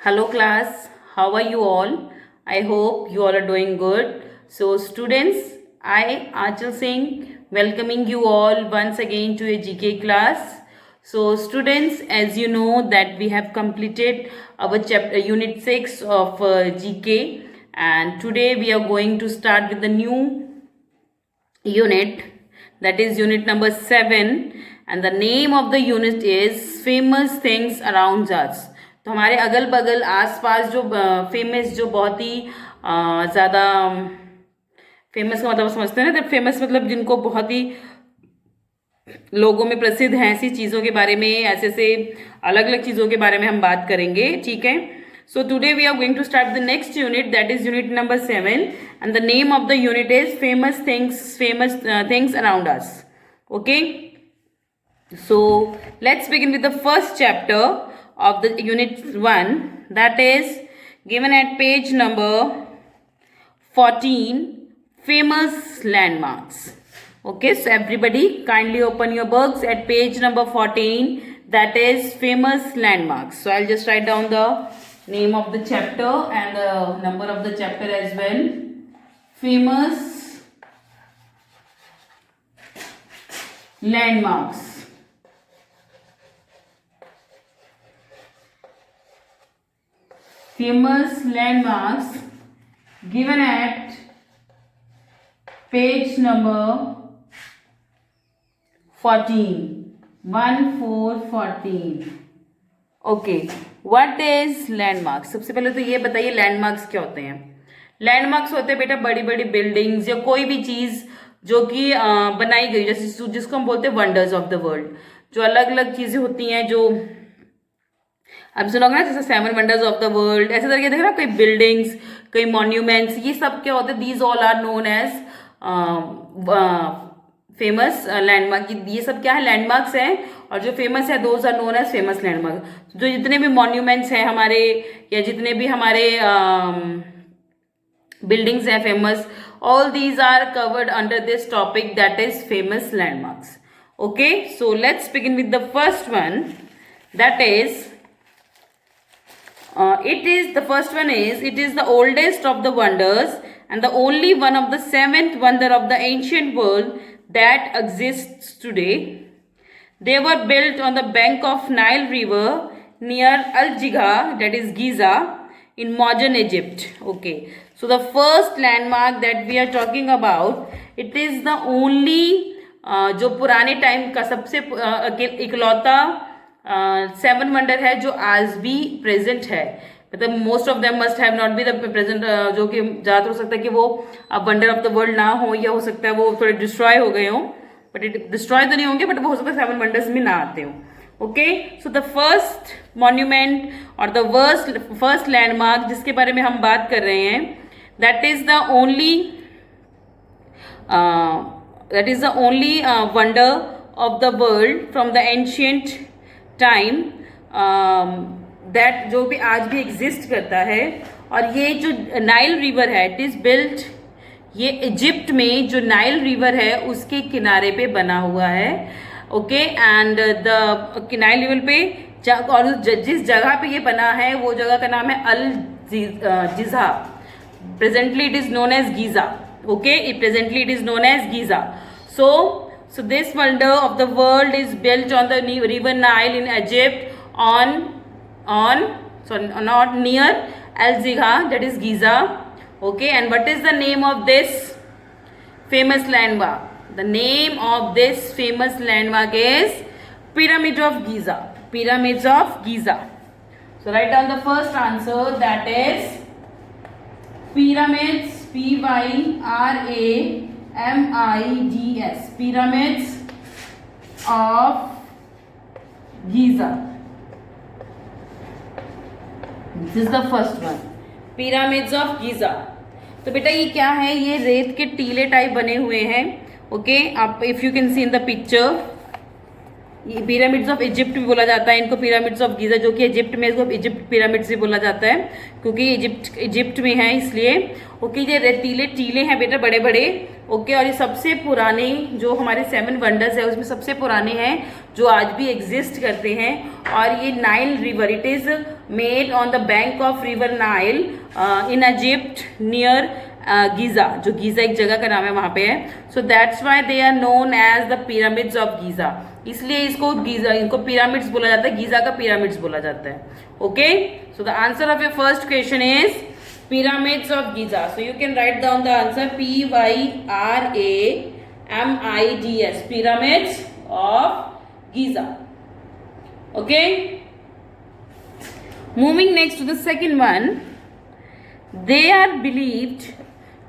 Hello class, how are you all? I hope you all are doing good. So students, I Achal Singh welcoming you all once again to a GK class. So students, as you know that we have completed our chapter unit 6 of GK, and today we are going to start with the new unit, that is unit number 7, and the name of the unit is famous things around us. तो हमारे अगल बगल आस पास जो famous जो बहुत ही ज़्यादा famous का मतलब समझते हैं ना, जब फेमस मतलब जिनको बहुत ही लोगों में प्रसिद्ध हैं, ऐसी चीज़ों के बारे में, ऐसे ऐसे अलग अलग चीज़ों के बारे में हम बात करेंगे. ठीक है. So today we are going to start the next unit, that is unit number 7, and the name of the unit is famous things around us. Okay. So let's begin with the first chapter of the unit 1, that is given at page number 14, famous landmarks. Okay, so everybody kindly open your books at page number 14, that is famous landmarks. So I'll just write down the name of the chapter and the number of the chapter as well. Famous landmarks. Famous landmarks given at page number 14. 14. Okay, what is landmark. सबसे पहले तो ये बताइए landmarks क्या होते हैं. Landmarks होते हैं बेटा बड़ी बड़ी बिल्डिंग्स या कोई भी चीज जो कि बनाई गई, जैसे जिसको हम बोलते हैं वंडर्स ऑफ द वर्ल्ड. जो अलग अलग चीजें होती हैं, जो अब सुनोगे ना, जैसे 7 वंडर्स ऑफ द वर्ल्ड, ऐसे करके देख रहा, कोई बिल्डिंग्स, कोई मॉन्यूमेंट्स, ये सब क्या होते हैं, these all are known as famous landmark. ये सब क्या है, लैंडमार्क्स हैं, और जो फेमस है those are known as famous landmark. जो जितने भी मॉन्यूमेंट्स हैं हमारे, या जितने भी हमारे बिल्डिंग्स हैं famous, all these are covered under this topic, that is famous landmarks. Okay, so let's begin with the first one, that is the first one is, it is the oldest of the wonders and the only one of the 7th wonder of the ancient world that exists today. They were built on the bank of Nile River near Al-Jigha, that is Giza, in modern Egypt. Okay, so the first landmark that we are talking about, it is the only जो पुराने time का सबसे इकलौता 7 wonder है जो आज भी present है. मतलब most of them must have not be the present, जो कि ज़्यादातर हो सकता है कि वो अब वंडर ऑफ द वर्ल्ड ना हो, या हो सकता है वो थोड़े डिस्ट्रॉय हो गए हों, बट डिस्ट्रॉय तो नहीं होंगे, बट वो हो सकता है 7 वंडर्स में ना आते हो. Okay, so the first monument और द फर्स्ट लैंडमार्क जिसके बारे में हम बात कर रहे हैं, that is the only wonder of the world from the ancient time, that जो भी आज भी एग्जिस्ट करता है. और ये जो नाइल रिवर है, इट इज बिल्ट, ये इजिप्ट में जो नाइल रिवर है उसके किनारे पे बना हुआ है. Okay, and the Nile river पे और जिस जगह पे ये बना है वो जगह का नाम है Al Giza. Presently it is known as Giza. Okay, presently it is known as Giza. So this wonder of the world is built on the river Nile in Egypt, not near Al-Jigha, that is Giza. Okay, and what is the name of this famous landmark? The name of this famous landmark is Pyramid of Giza. Pyramids of Giza. So write down the first answer, that is pyramids, Pyramids, pyramids of Giza. This is the first one, pyramids of Giza. तो बेटा ये क्या है, ये रेत के टीले type बने हुए हैं. ओके, आप if you can see in the picture, ये पिरामिड्स ऑफ इजिप्ट भी बोला जाता है इनको, पिरामिड्स ऑफ गीजा, जो कि इजिप्ट में इसको इजिप्ट पिरामिड्स भी बोला जाता है क्योंकि इजिप्ट में है इसलिए. ओके, ये रेतीले टीले हैं बेटा बड़े बड़े. ओके, और ये सबसे पुराने जो हमारे 7 वंडर्स है उसमें सबसे पुराने हैं, जो आज भी एग्जिस्ट करते हैं। और ये Nile river, it is made on the bank of river Nile in Egypt near Giza, जो गीज़ा एक जगह का नाम है वहाँ पे है। So that's why they are known as the pyramids of Giza, इसलिए इसको गीज़ा, इनको पिरामिड्स बोला जाता है, गीज़ा का पिरामिड्स बोला जाता है। Okay, so the answer of your first question is pyramids of Giza. So you can write down the answer Pyramids, pyramids of Giza. Okay, moving next to the second one. They are believed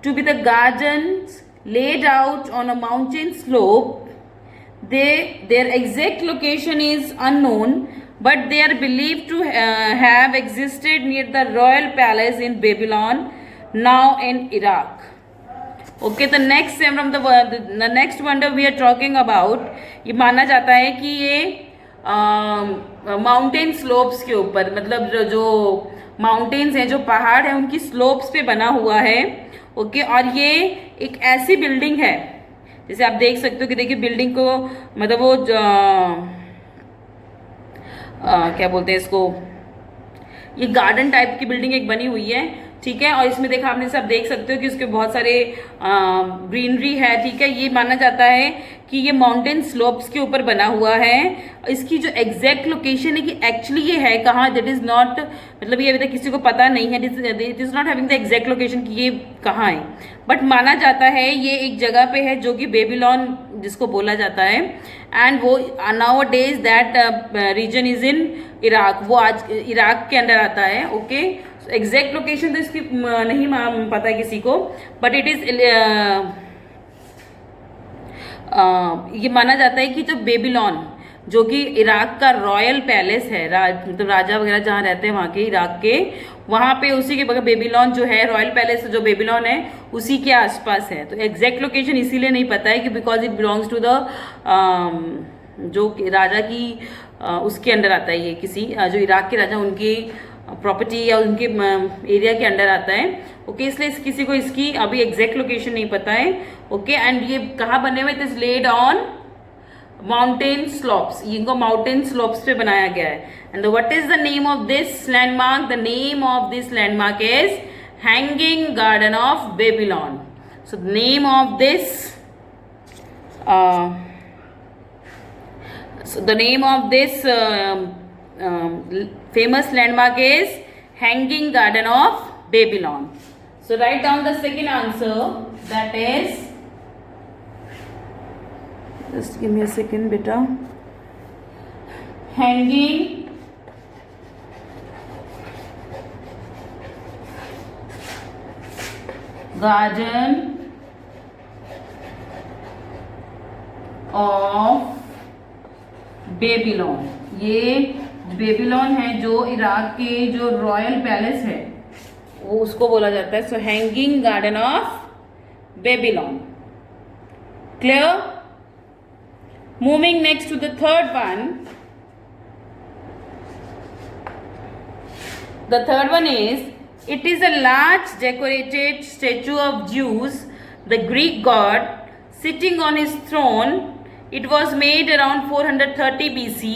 to be the gardens laid out on a mountain slope. Their exact location is unknown, but they are believed to have existed near the royal palace in Babylon, now in Iraq. Okay, the next wonder we are talking about, ये माना जाता है कि ये mountain slopes के ऊपर, मतलब जो माउंटेन्स हैं, जो पहाड़ हैं, उनकी स्लोप्स पे बना हुआ है। ओके, और ये एक ऐसी बिल्डिंग है, जैसे आप देख सकते हो कि देखिए बिल्डिंग को, मतलब वो क्या बोलते हैं इसको, ये गार्डन टाइप की बिल्डिंग एक बनी हुई है, ठीक है। और इसमें देखा आपने सब देख सकते हो कि उसके बहुत सारे ग्रीनरी है, ठीक है। ये माना जाता है कि ये माउंटेन स्लोप्स के ऊपर बना हुआ है। इसकी जो एग्जैक्ट लोकेशन है कि एक्चुअली ये है कहाँ, दैट इज नॉट, मतलब ये अभी तक किसी को पता नहीं है, it is not having the exact location कि ये कहाँ है, बट माना जाता है ये एक जगह पे है जो कि बेबीलोन जिसको बोला जाता है। एंड वो nowadays that region is in Iraq, वो आज इराक के अंडर आता है। ओके, एग्जैक्ट लोकेशन तो इसकी नहीं पता है किसी को, बट इट इज ये माना जाता है कि जो बेबीलोन, जो कि इराक का रॉयल पैलेस है, मतलब राजा वगैरह जहाँ रहते हैं वहाँ के, इराक के, वहाँ पे उसी के बगैर बेबीलोन जो है, रॉयल पैलेस जो बेबीलोन है उसी के आसपास है। तो एग्जैक्ट लोकेशन इसीलिए नहीं पता है कि because it belongs to the जो राजा की उसके अंडर आता है, ये किसी जो इराक के राजा उनकी प्रॉपर्टी या उनके एरिया के अंडर आता है। ओके, इसलिए किसी को इसकी अभी एग्जैक्ट लोकेशन नहीं पता है। ओके, एंड ये कहाँ बने हुए, it is laid on mountain slopes, इनको माउंटेन स्लोप्स पे बनाया गया है। And what is the name of this landmark, the name of this landmark is hanging garden of Babylon. So the name of this famous landmark is hanging garden of Babylon. So write down the second answer, that is, just give me a second beta, hanging garden of Babylon. ये Babylon है जो Iraq के जो royal palace है वो उसको बोला जाता है। So hanging garden of Babylon. Clear? Moving next to the third one. The third one is, it is a large decorated statue of Zeus, the Greek god, sitting on his throne. It was made around 430 BC.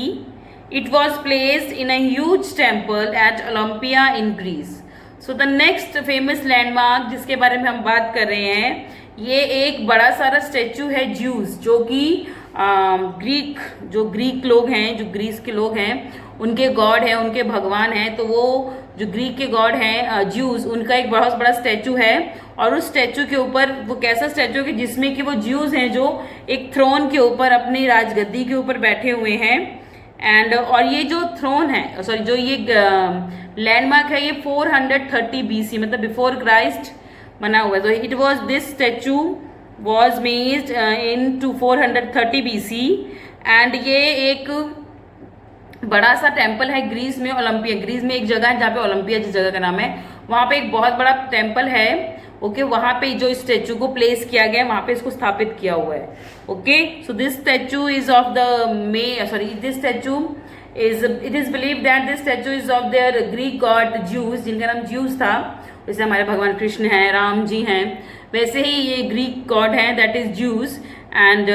It was placed in a huge temple at Olympia in Greece. So the next famous landmark जिसके बारे में हम बात कर रहे हैं, ये एक बड़ा सारा स्टैचू है ज्यूस, जो कि ग्रीक लोग हैं, जो ग्रीस के लोग हैं, उनके गॉड हैं, उनके भगवान हैं। तो वो जो ग्रीक के गॉड हैं ज्यूस, उनका एक बहुत बड़ा स्टैचू है। और उस स्टैचू के ऊपर, वो कैसा स्टैचू है जिसमें कि वो ज्यूस हैं जो एक थ्रोन के ऊपर अपनी राजगद्दी के ऊपर बैठे हुए हैं। एंड और ये जो थ्रोन है, सॉरी, जो ये लैंडमार्क है, ये 430 BC, मतलब बिफोर क्राइस्ट बना हुआ है। तो it was, this statue was made in 430 BC। And ये एक बड़ा सा टेम्पल है ग्रीस में, ओलंपिया। ग्रीस में एक जगह है जहाँ पे ओलंपिया जिस जगह का नाम है, वहाँ पे एक बहुत बड़ा टेम्पल है। ओके, वहाँ पे जो स्टैचू को प्लेस किया गया है, वहाँ पे इसको स्थापित किया हुआ है। Okay, so this statue is of this statue is, it is believe that this statue is of their Greek God juice, जिनका नाम ज्यूस था। जैसे हमारे भगवान कृष्ण हैं, राम जी हैं, वैसे ही ये ग्रीक गॉड हैं, that is Zeus. And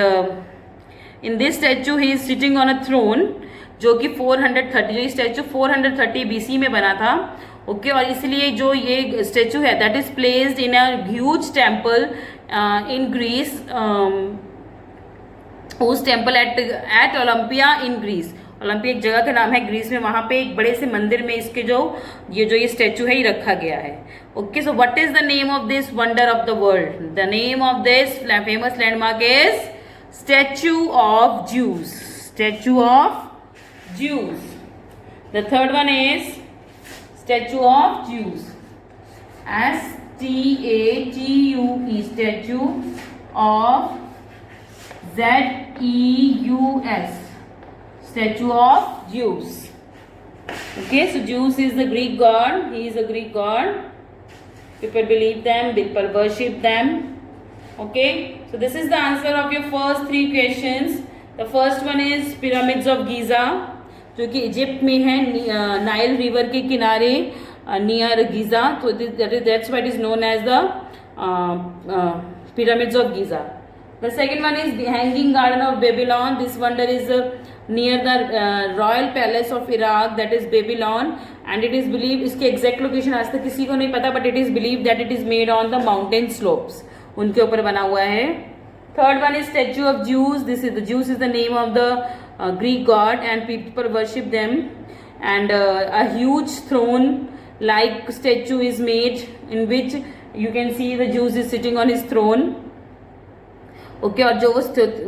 in this statue he is sitting on a throne, जो कि 430, जो स्टैचू 430 BC में बना था। ओके, और इसलिए जो ये स्टैचू है that is placed in a huge temple in Greece, उस temple at Olympia in Greece. Olympia एक जगह का नाम है ग्रीस में, वहां पे एक बड़े से मंदिर में इसके जो ये स्टैचू है ये रखा गया है। Okay, so what is the name of this wonder of the world? The name of this famous landmark is statue of Jews, statue of Jews. The third one is Statue of Jews. STATUE, Statue of ZEUS, Statue of Zeus. Okay, so Zeus is the Greek god. He is a Greek god. People believe them, people worship them. Okay, so this is the answer of your first 3 questions. The first one is Pyramids of Giza, जो कि Egypt में है, Nile river के किनारे near Giza, तो that's what is known as the pyramids of Giza. The second one is hanging garden of Babylon, this wonder is near the royal palace of Iraq, that is Babylon, and it is believe, इसकी exact location आज तक किसी को नहीं पता, but it is believe that it is made on the mountain slopes, उनके ऊपर बना हुआ है। Third one is statue of Jews, this is the Jews is the name of the Greek god and people worship them, and a huge throne like statue is made in which you can see the Zeus is sitting on his throne. Okay, और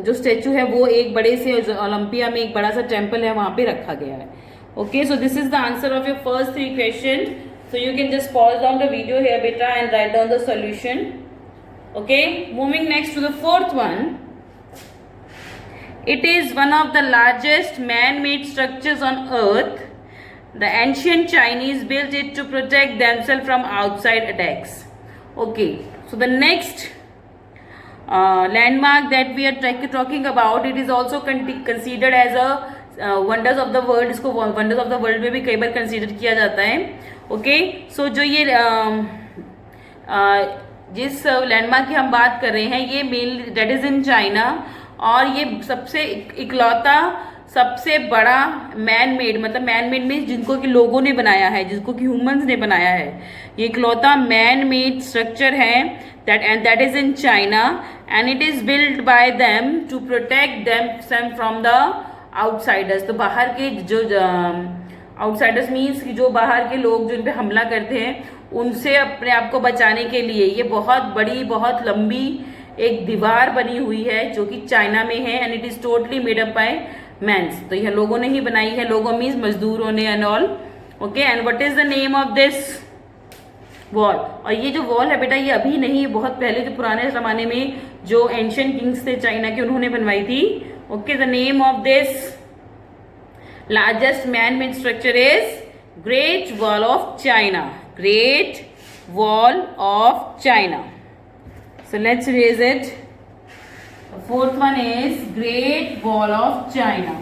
जो statue है वो एक बड़े से Olympia में एक बड़ा सा टेम्पल है, वहां पे रखा गया है। Okay, so this is the answer of your first 3 questions. So you can just pause down the video here beta and write down the solution. Okay, moving next to the fourth one. It is one of the largest man-made structures on earth. The ancient Chinese built it to protect themselves from outside attacks. Okay, so the next landmark that we are talking about, it is also considered as a wonders of the world. इसको wonders of the world में भी कई बार consider किया जाता है। Okay, so जो ये जिस लैंडमार्क की हम बात कर रहे हैं, ये mainly that is in China, और ये सबसे इकलौता सबसे बड़ा मैन मेड, मतलब मैन मेड मीन्स जिनको कि लोगों ने बनाया है, जिसको कि ह्यूमंस ने बनाया है, ये इकलौता मैन मेड स्ट्रक्चर है that is in China, and it is build by them to protect them from the outsiders. तो बाहर के जो आउटसाइडर्स मीन्स कि जो बाहर के लोग जो इन पे हमला करते हैं, उनसे अपने आप को बचाने के लिए ये बहुत बड़ी, बहुत लंबी एक दीवार बनी हुई है जो कि चाइना में है, and it is totally made up by mans. तो यह लोगों ने ही बनाई है, लोगों मीन्स मजदूरों ने and all. Okay, and what is the name of this wall? और ये जो वॉल है बेटा, ये अभी नहीं, बहुत पहले जो पुराने जमाने में जो एंशिएंट किंग्स थे चाइना के, उन्होंने बनवाई थी। Okay, the name of this largest man made structure is Great Wall of China, great Wall of China. So let's erase it. The fourth one is Great Wall of China.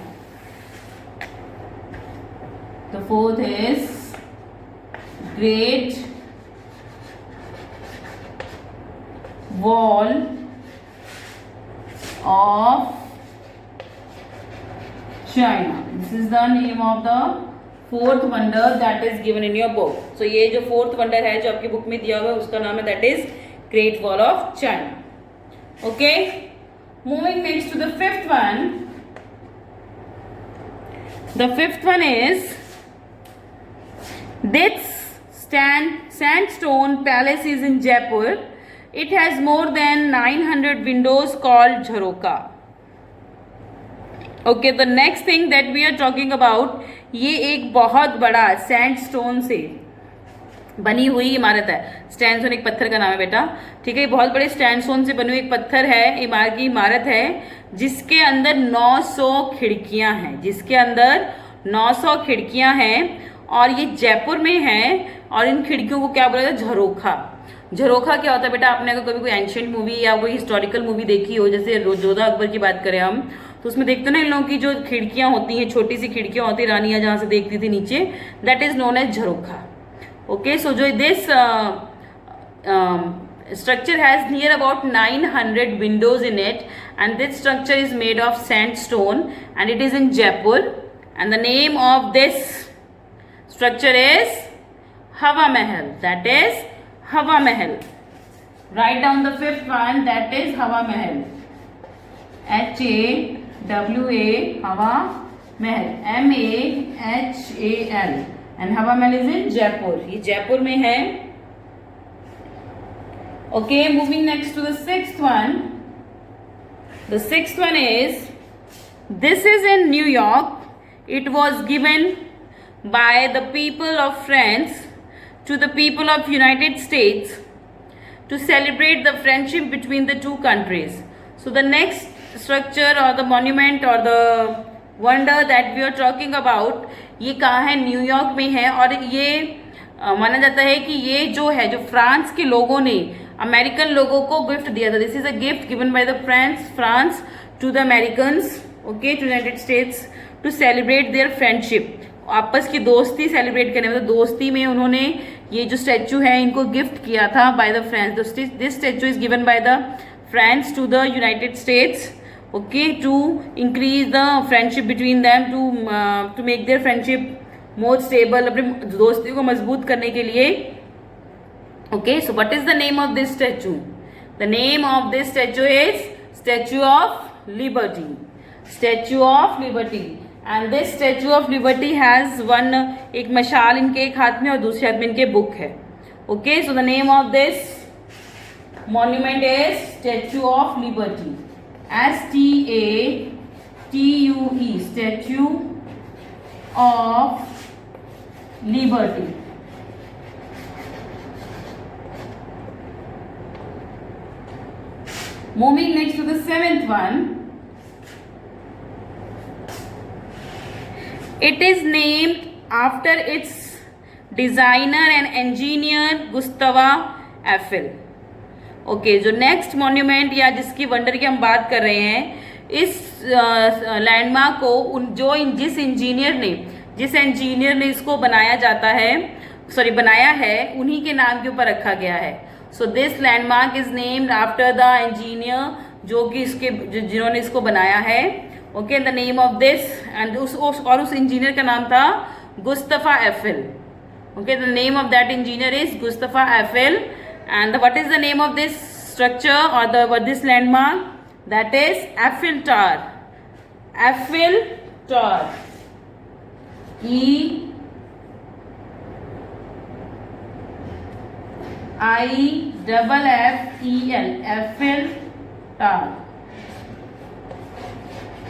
The fourth is Great Wall of China. This is the name of the fourth wonder that is given in your book. So ये जो fourth wonder है जो आपकी book में दिया हुआ है, उसका नाम है that is Great Wall of China. Okay, moving next to the fifth one. The fifth one is this sandstone palace is in Jaipur. It has more than 900 windows called Jharoka. Okay, the next thing that we are talking about, ये एक बहुत बड़ा sandstone से बनी हुई इमारत है। स्टैंडस्टोन एक पत्थर का नाम है बेटा, ठीक है। बहुत बड़े स्टैंडस्टोन से बनी हुई एक पत्थर है, इमारत है, जिसके अंदर 900 खिड़कियां हैं, जिसके अंदर 900 खिड़कियां हैं, और ये जयपुर में है। और इन खिड़कियों को क्या बोला जाता है? झरोखा। झरोखा क्या होता है बेटा? आपने अगर कभी कोई एंशिएंट मूवी या कोई हिस्टोरिकल मूवी देखी हो, जैसे जोधा अकबर की बात करें हम, तो उसमें देखते हैं ना, इन लोगों की जो खिड़कियां होती हैं, छोटी सी खिड़कियां होती है, रानियां जहां से देखती थी नीचे, that is known as jharokha. Okay, so जो this structure has near about 900 windows in it, and this structure is made of sandstone, and it is in Jaipur, and the name of this structure is Hawa Mahal. That is Hawa Mahal. Write down the fifth one, that is Hawa Mahal. HAWA Hawa Mahal, MAHAL, and Hawa Mahal is in Jaipur. ये जयपुर में है. Okay, moving next to the sixth one. The sixth one is, this is in New York. It was given by the people of France to the people of United States to celebrate the friendship between the two countries. So the next structure or the monument or the wonder that we are talking about, ये कहाँ है? New York में है. और ये माना जाता है कि ये जो है, जो फ्रांस के लोगों ने अमेरिकन लोगों को गिफ्ट दिया था. This is a gift given by the France to the Americans, okay, to United States, to celebrate their friendship. आपस की दोस्ती सेलिब्रेट करने, मतलब दोस्ती में उन्होंने ये जो स्टैचू है इनको गिफ्ट किया था by the France. This statue is given by the France to the United States, okay, to increase the friendship between them, to make their friendship more stable, अपनी दोस्ती को मजबूत करने के लिए. Okay, so what is the name of this statue? The name of this statue is Statue of Liberty. Statue of Liberty. And this Statue of Liberty has one, एक मशाल इनके एक हाथ में और दूसरे हाथ में इनके बुक है. Okay, so the name of this monument is Statue of Liberty. STATUE, Statue of Liberty. Moving next to the seventh one, it is named after its designer and engineer Gustave Eiffel. Okay, जो next monument या जिसकी wonder की हम बात कर रहे हैं, इस लैंडमार्क को जिस इंजीनियर ने इसको बनाया है, उन्हीं के नाम के ऊपर रखा गया है. So this landmark is named after the engineer जिन्होंने इसको बनाया है. Okay, the name of this and उस इंजीनियर का नाम था Gustave Eiffel. Okay, the name of that engineer is Gustave Eiffel. And what is the name of this structure और this landmark? That is Eiffel tower. Eiffel tower, EIFFEL, Eiffel Tower.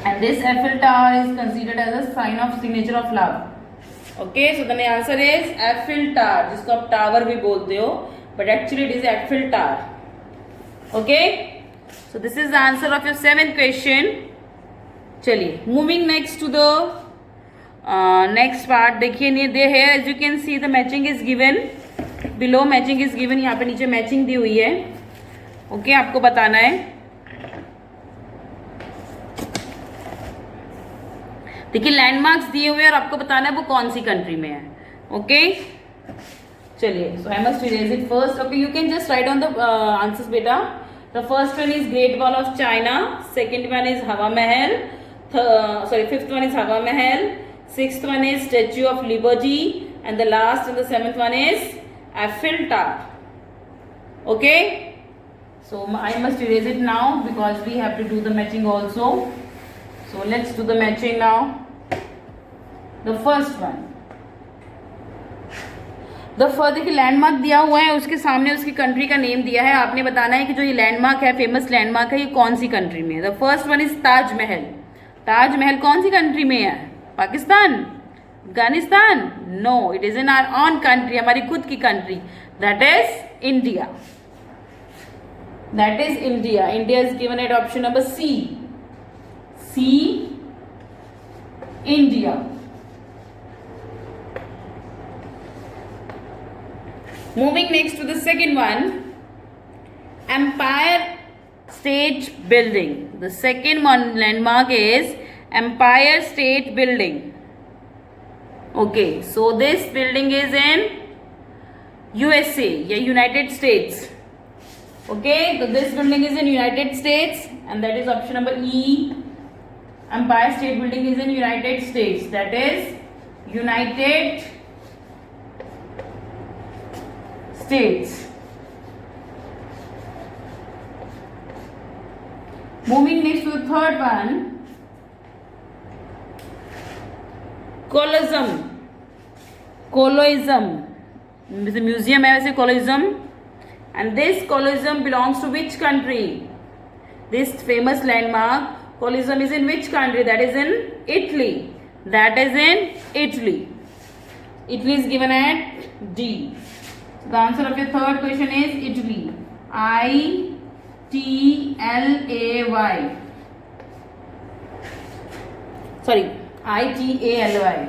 And this Eiffel Tower is considered as a sign of signature of love. Okay, so the answer is Eiffel Tower, जिसको आप tower भी बोलते हो, but actually it is Eiffel Tower. Okay, so this is the answer of your seventh question. चलिए, moving next to the next part. देखिए, here as you can see the matching is given. Below matching is given. यहाँ पे नीचे matching दी हुई है. Okay, आपको बताना है. देखिए, लैंडमार्क्स दिए हुए हैं और आपको बताना है वो कौन सी कंट्री में है. ओके, चलिए, so I must erase it first. Okay, you can just write on the answers बेटा. The first one is Great Wall of China, second one is Hawa Mahal, fifth one is Hawa Mahal, sixth one is Statue of Liberty, and the last and the seventh one is Eiffel Tower. Okay, so I must erase it now because we have to do the matching also. So let's do the matching now. The first one, देखिए landmark दिया हुआ है, उसके सामने उसकी country का name दिया है. आपने बताना है कि जो ये लैंडमार्क है, फेमस लैंडमार्क है, ये कौन सी कंट्री में है. The first one is Taj Mahal. Taj Mahal कौन सी कंट्री में है? Pakistan, Afghanistan? No, it is in hour on country, हमारी खुद की country. That is India. That is India. India is given at option number C. India. Moving next to the second one, empire state building. The second landmark is empire state building. Okay, so this building is in USA या United States. Okay, so this building is in United States, and that is option number E. Empire State Building is in United States, that is United States. Moving next to the third one, Colosseum. The museum है वैसे Colosseum, and this Colosseum belongs to which country? This famous landmark Colosseum is in which country? That is in Italy. That is in Italy. Italy is given at D. So the answer of your third question is Italy. Italy. Sorry, Italy.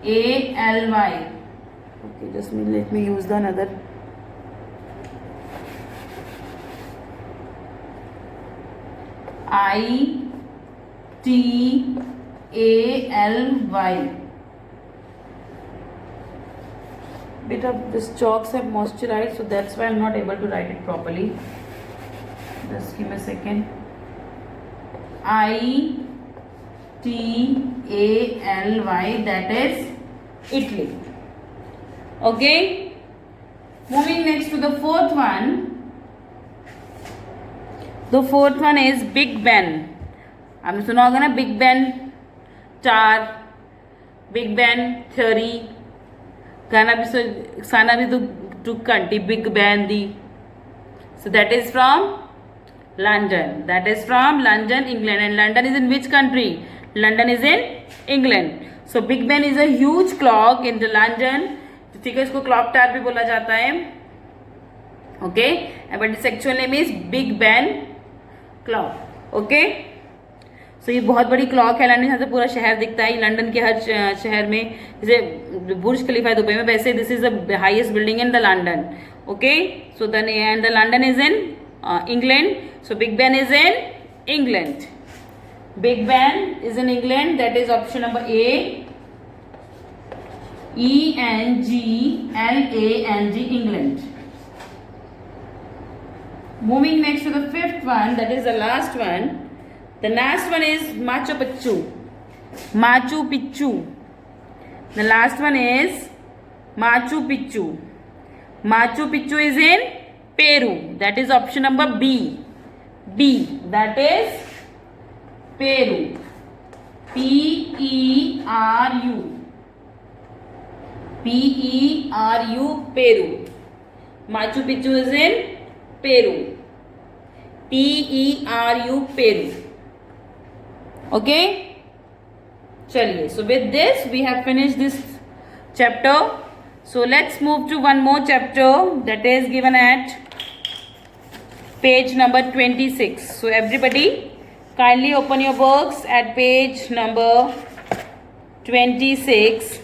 Italy. Okay, just let me use the another. Italy. Bit of this chalks have moisturized, so that's why I'm not able to write it properly. Just give me a second. Italy, that is Italy. Okay. Moving next to the fourth one. The fourth one is Big Ben. आपने सुना होगा ना Big Ben Star, Big Ben Theory. गाना भी तो कंटी Big Ben the. So that is from London. That is from London, England. And London is in which country? London is in England. So Big Ben is a huge clock in the London. ठीक है, इसको clock tower भी बोला जाता है. Okay, but its actual name is Big Ben clock. Okay, so ये बहुत बड़ी क्लॉक है. लंदन, यहाँ से पूरा शहर दिखता है. लंदन के हर शहर में, जैसे बुर्ज खलीफा है दुबई में, वैसे this is the highest building in the London. Okay, so the London is in England. So Big Ben is in England. Big Ben is in England. That is option number A. ENGLAND, England. Moving next to the fifth one, that is the last one. The last one is Machu Picchu. Machu Picchu. The last one is Machu Picchu. Machu Picchu is in Peru. That is option number B. B. That is Peru. PERU. PERU. Peru. Machu Picchu is in Peru. PERU. Peru. Okay, chaliye. So with this we have finished this chapter. So let's move to one more chapter that is given at page number 26. So everybody kindly open your books at page number 26.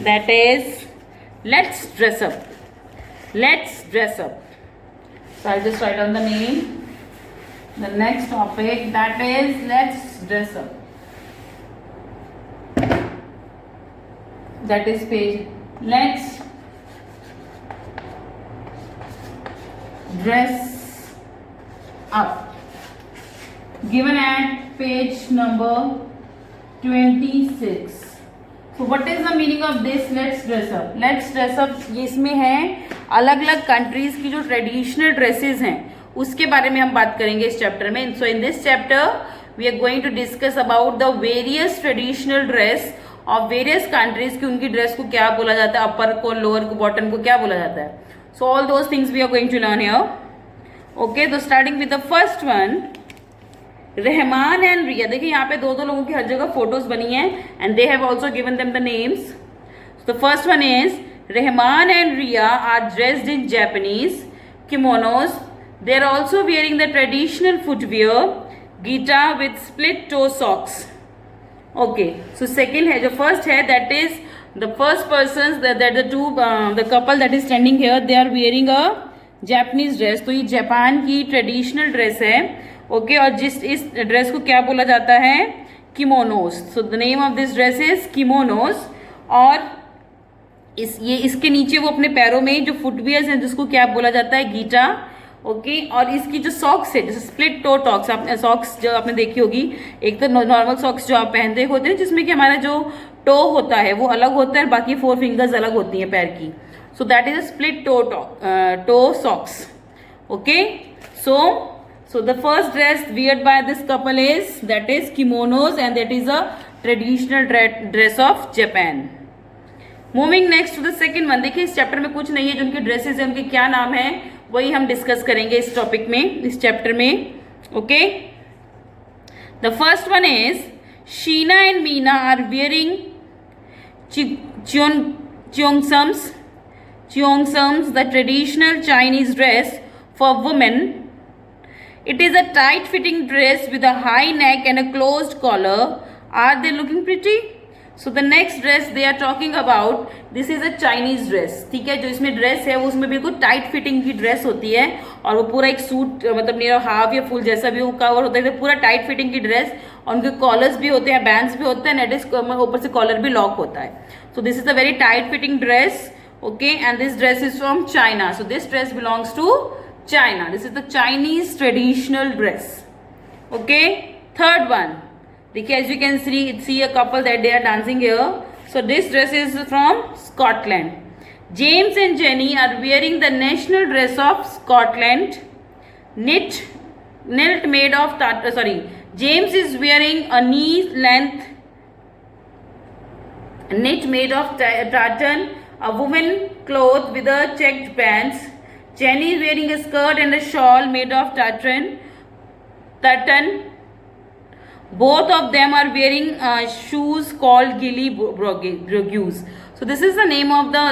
That is let's dress up. Let's dress up. So I'll just write down the name. The next topic, that is let's dress up. That is page let's dress up, given at page number 26. So what is the meaning of this let's dress up? Let's dress up, ये इसमें है अलग अलग countries की जो traditional dresses हैं उसके बारे में हम बात करेंगे इस चैप्टर में. So in this chapter we are going to discuss about the various traditional dress of various countries की उनकी ड्रेस को क्या बोला जाता है, अपर को, लोअर को, बॉटम को क्या बोला जाता है. So all those things we are going to learn here. Okay, तो starting with the first one, Rahman and Riya. देखिए यहाँ पे दो दो लोगों की हर जगह फोटोज बनी है and they have also given them the names. The first one is Rahman and Riya are dressed in Japanese kimonos. They are also wearing the traditional footwear, gita with split toe socks. Okay, so second है, जो first है, that is the first persons that the couple that is standing here, they are wearing a Japanese dress. तो ये Japan की traditional dress है. Okay, और जिस इस ड्रेस को क्या बोला जाता है, kimonos. So the name of this dress is kimonos. और इसके नीचे वो अपने पैरों में जो फुटवियर्स हैं जिसको क्या बोला जाता है, गीटा। ओके, और इसकी जो सॉक्स है, जैसे स्प्लिट टो टॉक्स, आपने सॉक्स जो आपने देखी होगी, एक तो नॉर्मल सॉक्स जो आप पहनते होते हैं जिसमें कि हमारा जो टो होता है वो अलग होता है, बाकी 4 फिंगर्स अलग होती हैं पैर की। So that is a split toe socks. Okay, so the first dress weared by this couple is that is kimonos, and that is a traditional dress of Japan. Moving next to the second one, देखिए इस chapter में कुछ नहीं है, जो उनके dresses है उनके क्या नाम है वही हम डिस्कस करेंगे इस टॉपिक में, इस चैप्टर में। Okay, the first one is Sheena and Meena are wearing cheongsams, the traditional Chinese dress for women. It is a tight-fitting dress with a high neck and a closed collar. Are they looking pretty? So the next dress they are talking about, this is a Chinese dress. ठीक है, जो इसमें dress है वो उसमें बिल्कुल tight fitting की dress होती है, और वो पूरा एक सूट मतलब नियर हाफ या फुल जैसा भी वो कवर होता है, पूरा टाइट फिटिंग की ड्रेस, और उनके कॉलर्स भी होते हैं, बैंड्स भी होते हैं, नेट ऊपर से कॉलर भी लॉक होता है। So this is a very tight fitting dress. Okay, and this dress is from China. So this dress belongs to China. This is the Chinese traditional dress. Okay, third one. देखिए, as you can see a couple that they are dancing here. So this dress is from Scotland. James and Jenny are wearing the national dress of Scotland. Knit made of James is wearing a knee-length knit made of tartan, a woman cloth with a checked pants. Jenny is wearing a skirt and a shawl made of tartan. Both of them are wearing shoes called gilly brogues. So this is the name of the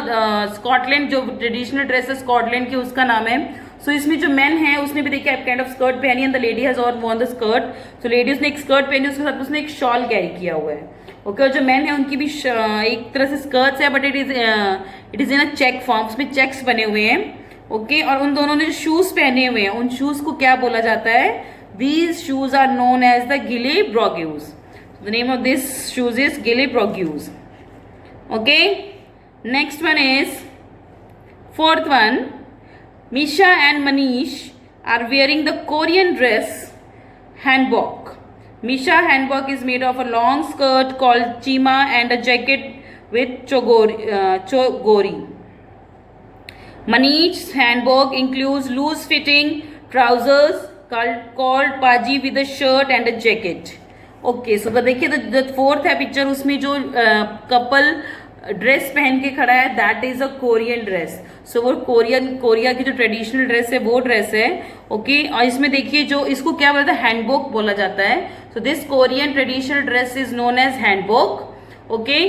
Scotland, जो traditional dress है Scotland की, उसका नाम है। So इसमें जो men है उसने भी देखिए काइंड ऑफ स्कर्ट पहनी है, and the lady has worn the skirt. So lady उसने एक स्कर्ट पहनी, उसके साथ उसने एक शॉल कैरी किया हुआ है। ओके, और जो मैन है उनकी भी एक तरह से स्कर्ट्स है, but it is in a check form, उसमें चेक्स बने हुए हैं। ओके, और उन दोनों ने जो शूज पहने हुए हैं उन शूज को क्या बोला जाता है, these shoes are known as the ghillie brogues. The name of this shoes is ghillie brogues. Okay, next one is fourth one, Misha and Manish are wearing the Korean dress hanbok. Misha hanbok is made of a long skirt called chima and a jacket with chogori. Manish's hanbok includes loose-fitting trousers called paji with a shirt and a jacket. Okay, so देखिए the fourth है picture, उसमें जो couple dress पहन के खड़ा है, that is a Korean dress. So वो Korea की जो ट्रेडिशनल ड्रेस है वो ड्रेस है। ओके, और इसमें देखिए जो इसको क्या बोलता है, हैंडबोक बोला जाता है। So this Korean traditional dress is known as hanbok. Okay,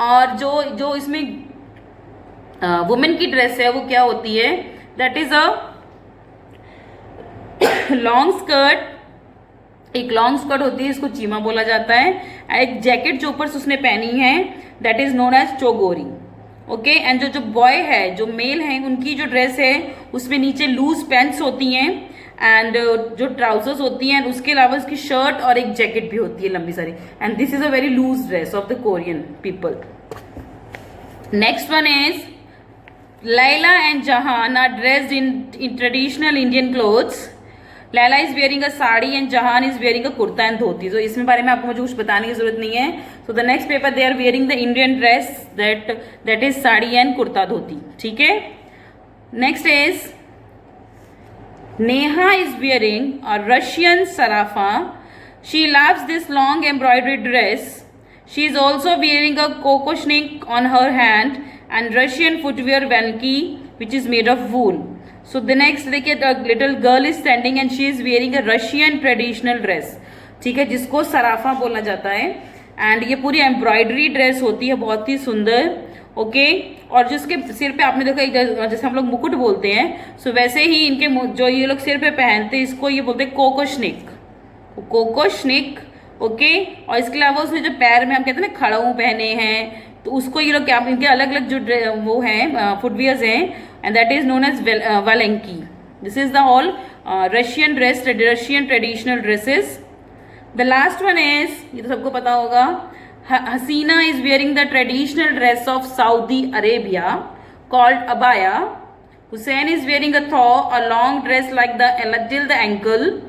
और जो इसमें वुमेन की ड्रेस है वो क्या होती है, that is a long skirt, एक लॉन्ग स्कर्ट होती है, इसको चीमा बोला जाता है। एक जैकेट जो ऊपर से उसने पहनी है that is known as chogori. Okay, and जो बॉय है, जो मेल है, उनकी जो ड्रेस है उसमें नीचे लूज पैंट्स होती हैं, एंड जो ट्राउजर्स होती हैं, उसके अलावा उसकी शर्ट और एक जैकेट भी होती है लंबी सारी, and this is a very loose dress of the Korean people. Next one is Laila and Jahan are dressed in traditional Indian clothes. Laila is wearing a sari and Jahan is wearing a kurta and dhoti. So इसमें बारे में आपको मुझे कुछ बताने की जरूरत नहीं है. So the next paper they are wearing the Indian dress that is sari and kurta dhoti. ठीक है. Next is Neha is wearing a Russian sarafa. She loves this long embroidered dress. She is also wearing a kokoshnik on her hand and Russian footwear vanki which is made of wool. So the next देखिए a little girl is standing and she is wearing a Russian traditional dress. ठीक है, जिसको सराफा बोला जाता है, and ये पूरी embroidery dress होती है, बहुत ही सुंदर. ओके, और जिसके सिर पे आपने देखा जैसे हम लोग मुकुट बोलते हैं, सो वैसे ही इनके जो ये लोग सिर पे पहनते हैं इसको ये बोलते हैं कोकोशनिक. कोकोशनिक. ओके, और इसके अलावा उसमें जो पैर में हम कहते हैं ना खड़ाऊ पहने हैं, तो उसको ये लोग क्या, इनके अलग अलग जो वो हैं फुटवियर्स हैं, and that is known as valenki. This is the all Russian dress, Russian traditional dresses. The last one is, ये तो सबको पता होगा, Hasina is wearing the traditional dress of Saudi Arabia called abaya. Hussein is wearing a long dress like till the ankle.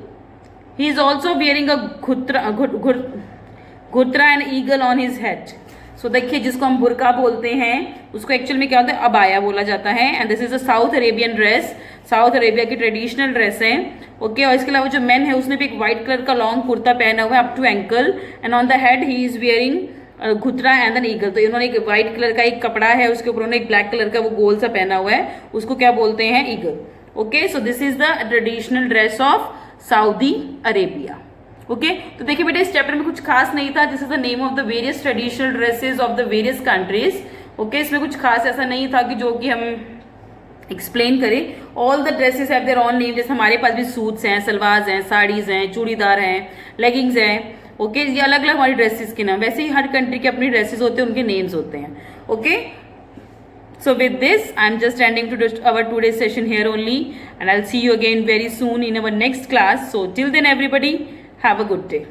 He is also wearing a घुत्रा and eagle on his head. सो देखिए, जिसको हम बुरका बोलते हैं उसको actual में क्या होता है, अबाया बोला जाता है. And this is a South Arabian dress, South Arabia की ट्रेडिशनल ड्रेस है. ओके, और इसके अलावा जो मैन है उसने भी एक व्हाइट कलर का लॉन्ग कुर्ता पहना हुआ है up to ankle, and on the head he is wearing ghutra and an eagle. तो इन्होंने एक व्हाइट कलर का एक कपड़ा है, उसके ऊपर उन्होंने एक ब्लैक कलर का वो गोल सा पहना हुआ है, उसको क्या बोलते हैं, eagle. Okay, so this is the traditional dress of Saudi Arabia. Okay, तो देखिए बेटा, इस चैप्टर में कुछ खास नहीं था. This is the name of the various traditional dresses of the various countries. Okay, इसमें कुछ खास ऐसा नहीं था कि जो कि हम एक्सप्लेन करें. All the dresses have their own name. जैसे हमारे पास भी सूट्स हैं, सलवार्स हैं, साड़ीज हैं, चूड़ीदार हैं, लेगिंग्स हैं. ओके, ये अलग अलग हमारी ड्रेसेस के नाम. वैसे ही हर कंट्री के अपनी ड्रेसेस होते हैं, उनके नेम्स होते हैं. Okay, so with this I am just ending to our today's session here only, and I'll see you again very soon in our next class. So till then everybody, have a good day.